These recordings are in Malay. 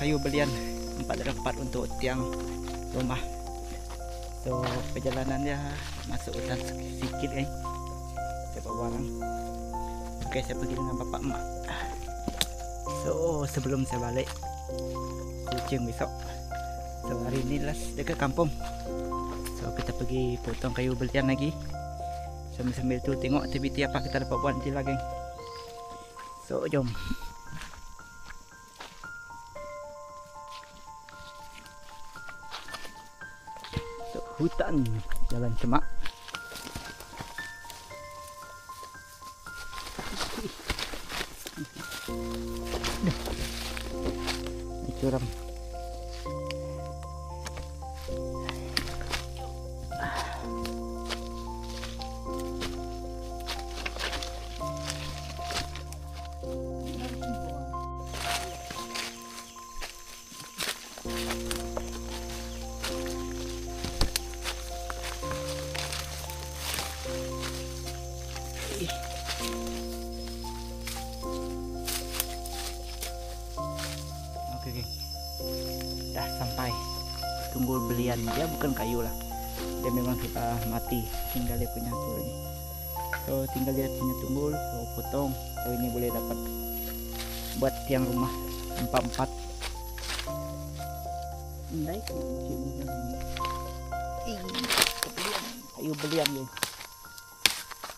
kayu belian 4x4 untuk tiang rumah. So perjalanannya masuk hutan sedikit guys. Saya bawa barang. Oke, saya pergi dengan bapak emak. So sebelum saya balik kucing besok. So hari ini last dekat kampung. So kita pergi potong kayu belian lagi. Sambil-sambil tu tengok aktiviti apa kita dapat buat nanti lagi. So jom. So, hutan jalan semak. Curam. Oke, dah sampai. Tunggul belian, dia bukan kayu lah, dia memang kita mati, tinggal dia punya tu lagi. So tinggal dia punya tunggul, so potong. So ini boleh dapat buat tiang rumah 4x4. Naik kayu belian guys,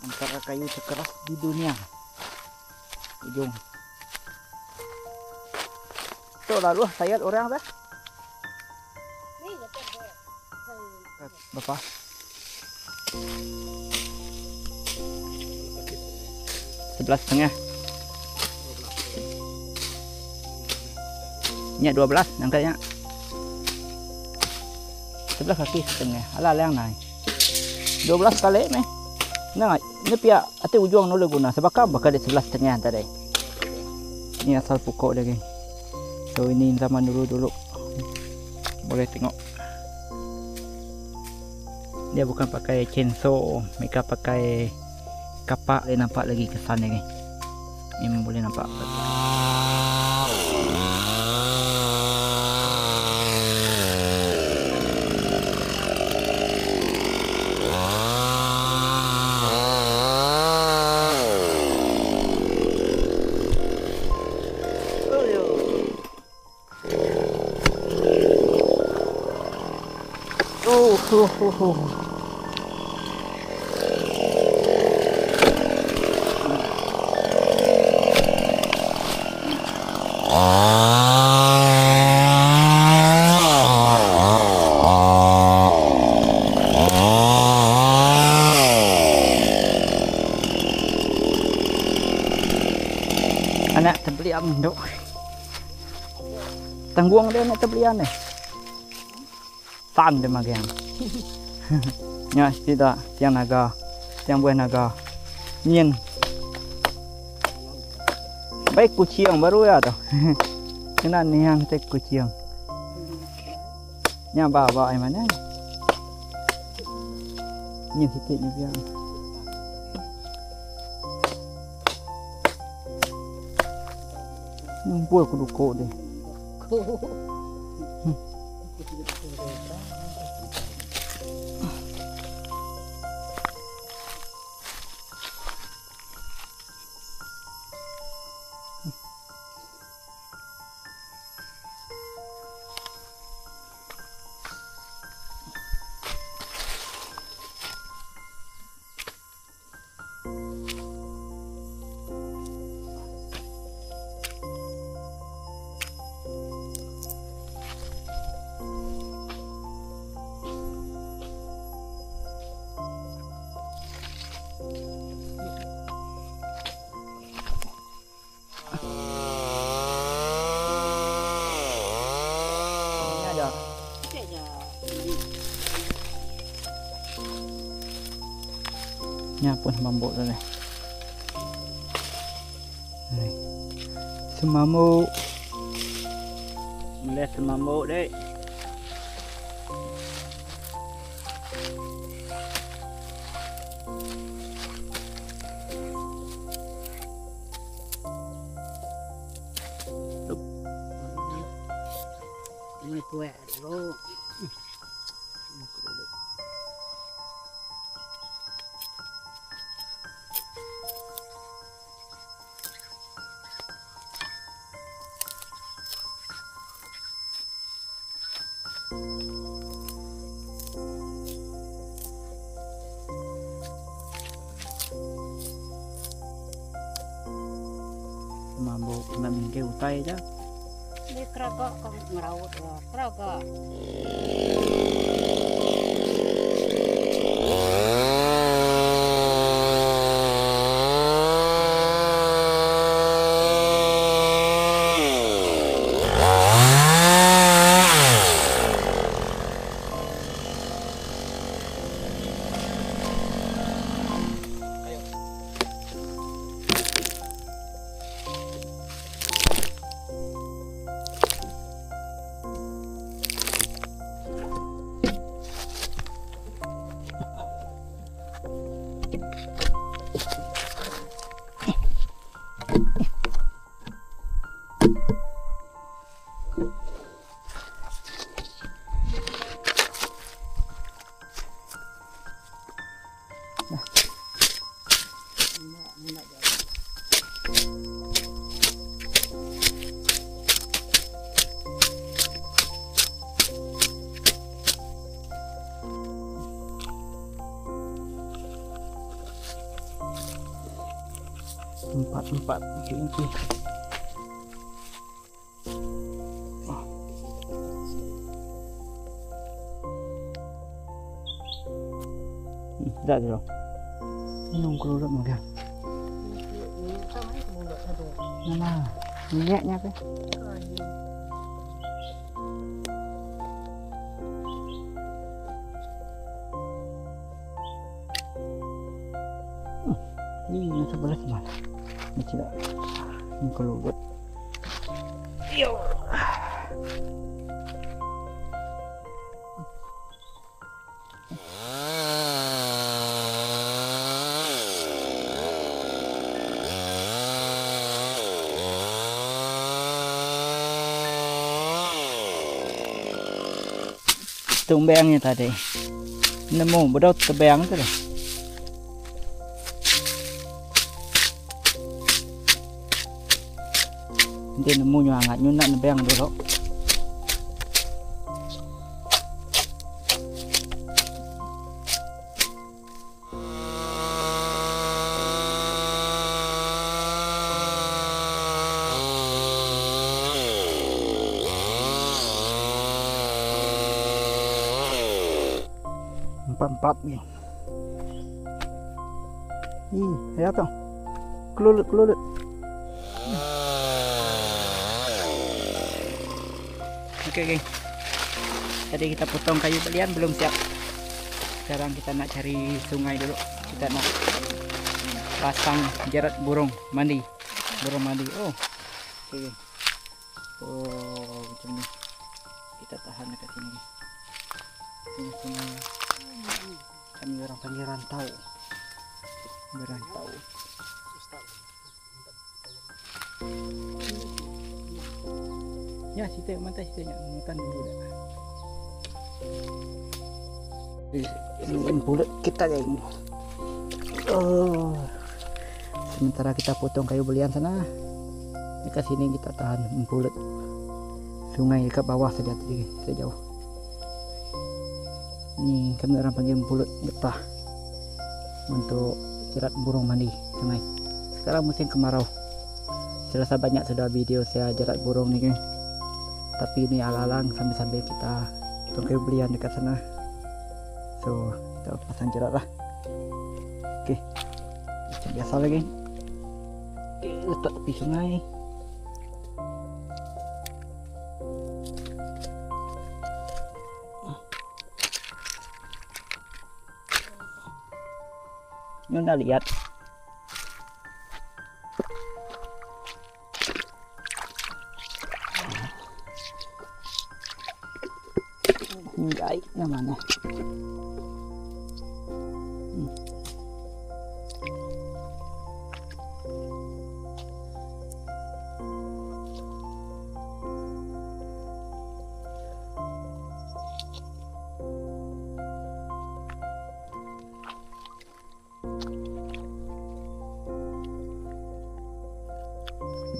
antara kayu terkeras di dunia. Ujung. So lalu saya orang dah. Berapa? $11.5. Ini 12 angkanya. 11 kaki setengah. Alah yang naik. 12 kali meh. Nah, ini pihak ati ujung nolak guna. Sebab bakal 11.5 tadi. Ini asal pokok dia geng. So ini zaman dulu boleh tengok. Dia bukan pakai chainsaw, mereka pakai kapak. Dia nampak lagi kesannya guys. Memang boleh nampak. Anak terbelian dok. Tangguang dia anak terbelian ni. Tan dia magian. Ya, tidak tiang naga, tiang buah naga. Nyen. Baik kucing baru ya tu. Kena ni yang tek kucing. Nya bawa mana? Nyen titik ni dia. Buah kuduko deh. Nya pun mambuk dah ni. Semamuk. Melihat semamuk dek. Ini kue dulu. Mabuk namingke utai aja. Ini keragak kang ngerawat ya, keragak. Empat ini. Dah tu. Minum kelulut mungkin. Mana? Minyaknya apa? Ini yang sebelah mana? Ini tidak. Ini kelulut. Yo. Tumbangnya tadi nemu bedot tebang tu dah. Dia nemu nyangat nyunak nebang dulu. Empat ni. Lihat tu. Kelulut. Okey. Tadi kita potong kayu belian belum siap. Sekarang kita nak cari sungai dulu. Kita nak pasang jerat burung mandi. Oh. Okey. Oh, macam ni. Kita tahan dekat sini. Ini sungai. Kami orang panggil rantau. Berantau. Ya, situ mantai situ makan dulu dah. Ini bulat kita kayak ini. Oh. Sementara kita potong kayu belian sana. Dekat sini kita tahan bulat. Sungai dekat bawah saja tadi sejauh. Ini kami orang panggil bulat getah untuk jerat burung mandi sungai. Sekarang musim kemarau. Selasa banyak sudah video saya jerat burung ni kan. Tapi ini ala-alang sambil-sambil kita potong kayu belian dekat sana. So kita pasang jerat lah. Okey. Macam biasa lagi. Letak tepi sungai. Ini dah lihat. Enggak, yang mana?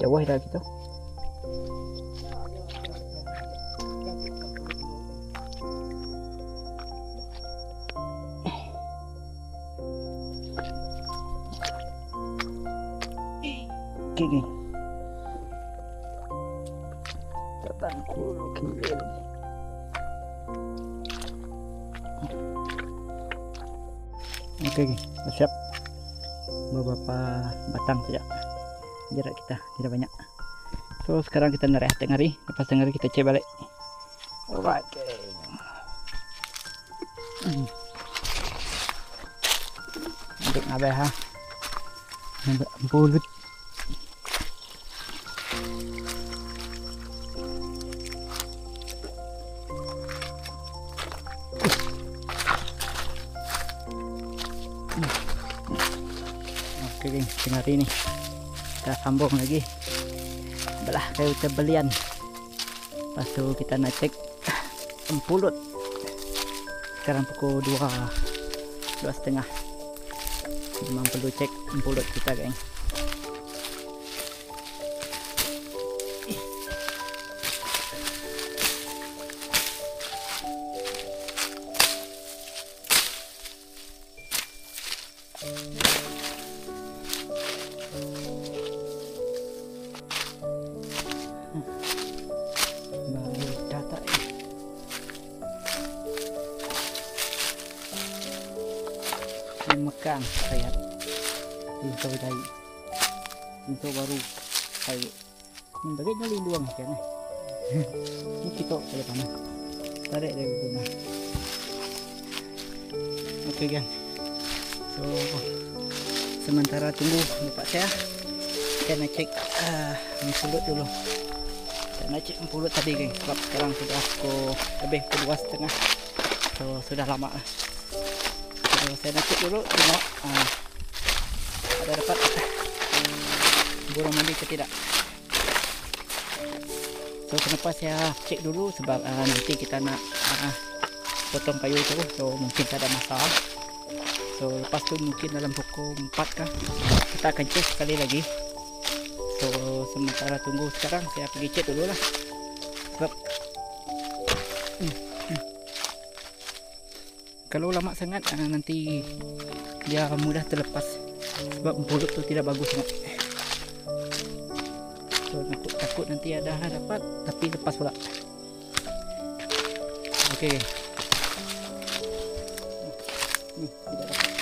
jauh dah gitu. Oke geng, tatangku kecil. Oke geng, siap beberapa batang saja, jarak kita tidak banyak. So sekarang kita narik tengari, lepas tengari kita cek balik. Alright geng. Untuk ngabeh ha, bulut. Oke geng, tengari ini kita sambung lagi belah kayu tebelian. Lepas tu kita nak cek empulut. Sekarang pukul 2:30. Memang perlu cek empulut kita geng. Megang saya pintu dari pintu baru saya ini bagainya linduang kan ini kita pada mana tarik dari guna. Oke gang, so sementara tunggu bapak saya nak cek empulut dulu. Saya nak cek empulut tadi geng, sebab sekarang sudah lebih ke 2:30, so sudah lama lah. Saya nak cek dulu tengok ada dapat burung mandi ke tidak. So kenapa saya cek dulu sebab nanti kita nak potong kayu itu, so mungkin tak ada masalah. So lepas tu mungkin dalam pukul 4 kah kita akan cek sekali lagi. So sementara tunggu sekarang saya pergi cek dulu lah sebab kalau lama sangat nanti dia mudah terlepas sebab empulut tu tidak bagus sangat. So takut nanti ada dapat tapi lepas pula. Oke. Nih tidak dapat.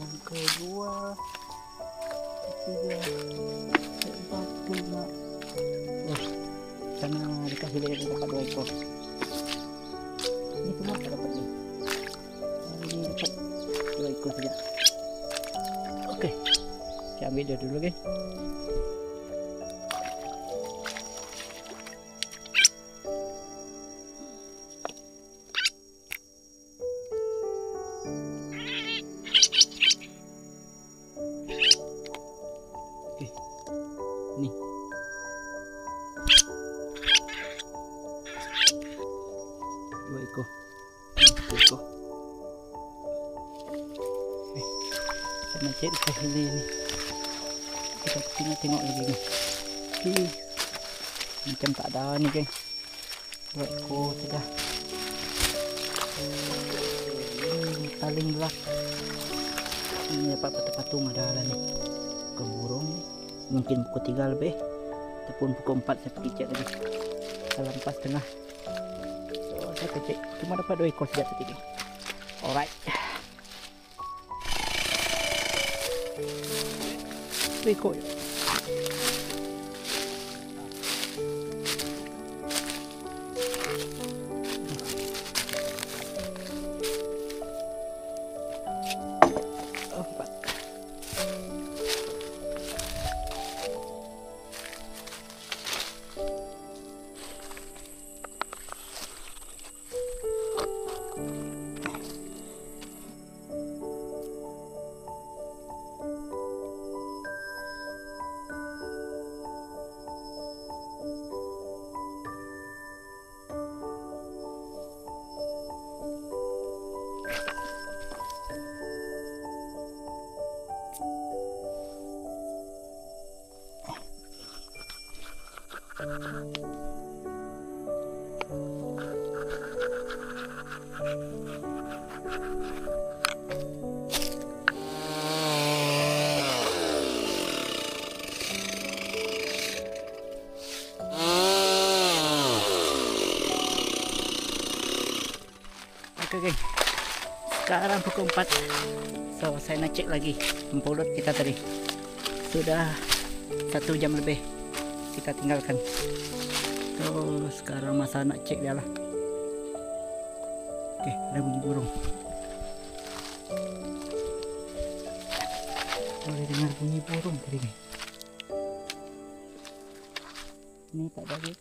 Yang kedua, ketiga, keempat, kelima. Oh, sana dikasih lihat dapat 2 ekor. Ini semua tak dapat ni. Ini dapat 2 ekor saja. Oke, saya ambil dia dulu guys. Oke, nih. Ekor. Saya nak cek ke sini ni. Kita tengok lagi ni. Okey. Macam tak ada ni geng. 2 ekor saja. Paling belah. Ini dapat patung ada lah ni. Burung ni. Mungkin pukul 3 lebih ataupun pukul 4 saya pergi cek lagi. Dalam 4:30. Saya cek cuma dapat 2 ekor saja tadi. Alright. 2 ekor. Oke geng, sekarang pukul 4. So saya nak cek lagi mulut kita tadi. Sudah 1 jam lebih kita tinggalkan. So sekarang masa nak cek dia lah. Oke, ada bunyi burung. Boleh dengar bunyi burung tadi geng. Ini tak ada lagi.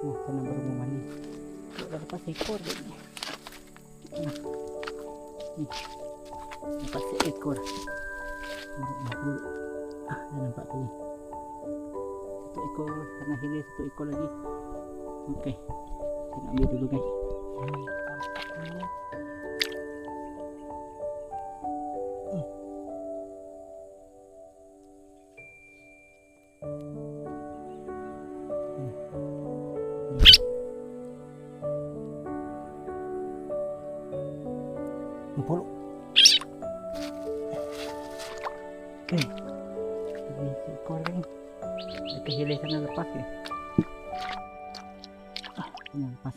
Nah, kena burung mani. Udah lepas ekor geng. Nah, nih lepas seekor. Dah nampak tadi. Satu ekor kena hilir, satu ekor lagi. Oke, kita ambil dulu guys. Empuluk. Oke, ini seekor ni. Kita hilir sana lepas ya. Ini lepas.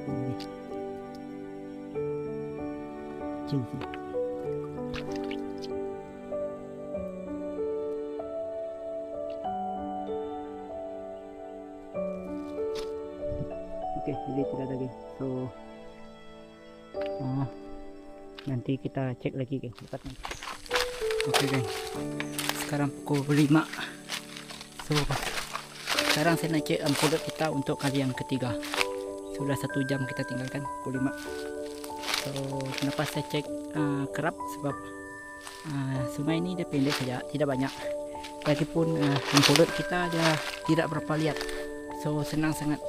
Ini. Kecil sih. Oke, jadi tidak ada lagi. So nanti kita cek lagi guys tempatnya. Oke guys, sekarang pukul 5. So sekarang saya nak cek mulut kita untuk kali yang ketiga. Sudah 1 jam kita tinggalkan pukul 5. So kenapa saya cek kerap, sebab sungai ini dia pendek saja, tidak banyak. Lagipun mulut kita dia tidak berapa lihat. So senang sangat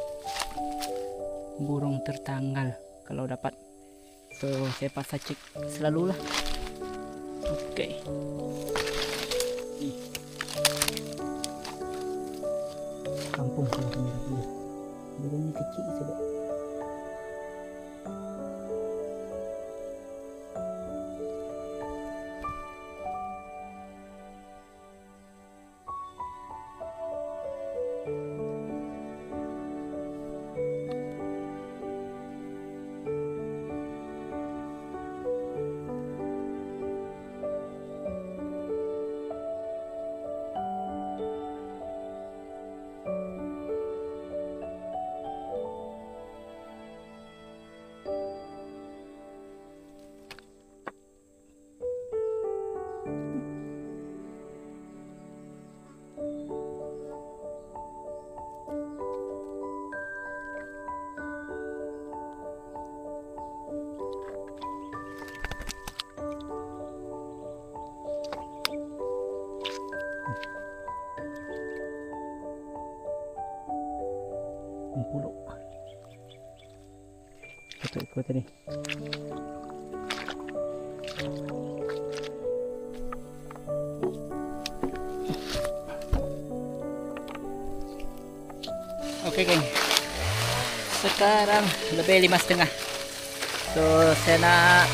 burung tertanggal kalau dapat. So saya pasang cek selalu lah. Oke. Kampung kalau kamera dulu. Burungnya kecil saja. Empuluk. Satu ekor tadi. Oke geng, sekarang lebih 5:30. So saya nak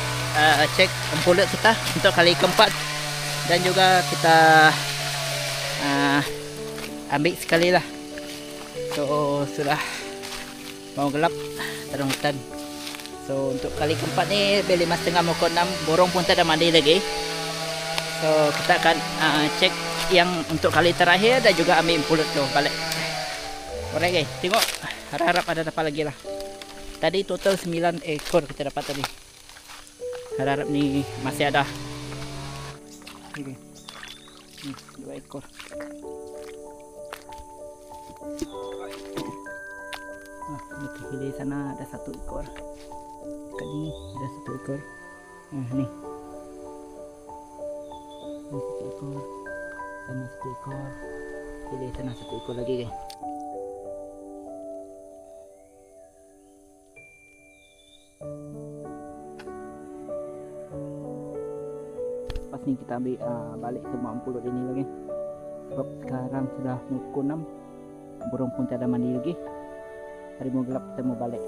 cek empuluk kita untuk kali keempat, dan juga kita ambil sekali lah. So sudah mau gelap dalam hutan. So untuk kali keempat ni B5,5 mau 6, borong pun tak ada mandi lagi. So kita akan cek yang untuk kali terakhir dan juga ambil pulut tu balik. Alright guys, tengok, harap-harap ada dapat lagi lah. Tadi total 9 ekor kita dapat tadi. Harap-harap ni masih ada. Okay. 2 ekor. Ini di sana ada 1 ekor. Dekat ni ada 1 ekor. Ni. Ini 1 ekor. Sana 1 ekor. Pilih sana 1 ekor lagi guys. Pas ni ni kita ambil balik semua pulut ini lagi. Sebab sekarang sudah pukul 6. Burung pun tak ada mandi lagi. Hari mau gelap kita mau balik.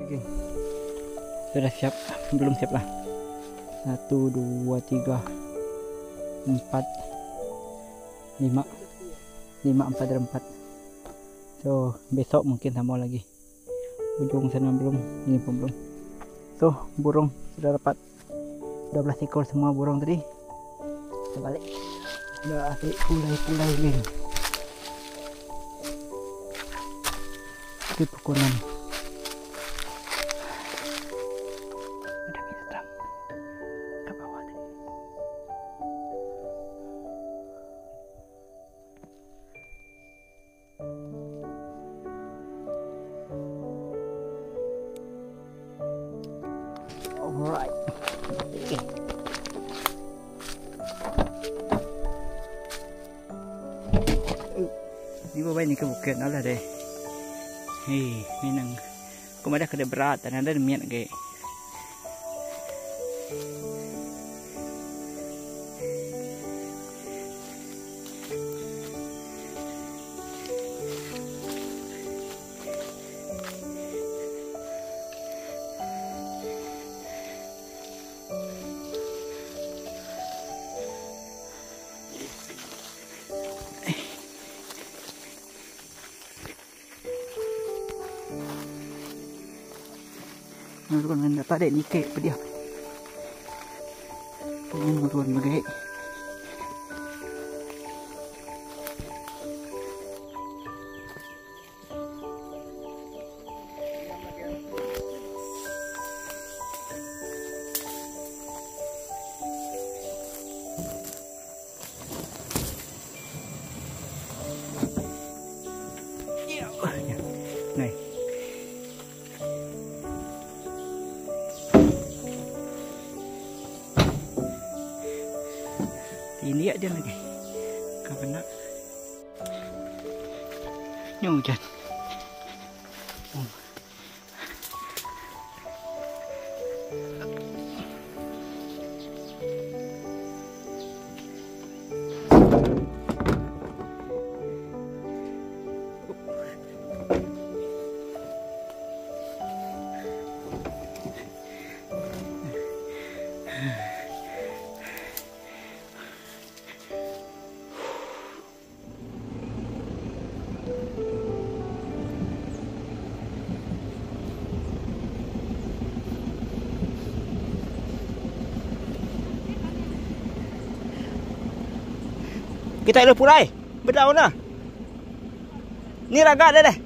Okay. Sudah siap? Belum siap lah. 1, 2, 3, 4, 5, 5, 4 dan 4. So besok mungkin tambah lagi. Ujung sana belum, ini pun belum. So burung sudah dapat 12 ekor semua burung tadi. Kita balik. Sudah asyik pulai ni. Di pukul 6. Alright. Okay. Di bawah ini ke bukit lah deh. Hei, minang. Kau ada kena berat dan ada miat ke. Nuruan anda tak ada ni kek apa dia? Ini nuruan bagai. Này. Ini aja lagi. Kapan nak? Ini hujan. Kita ada pulai. Berdaun lah. Ni ragak dah dah.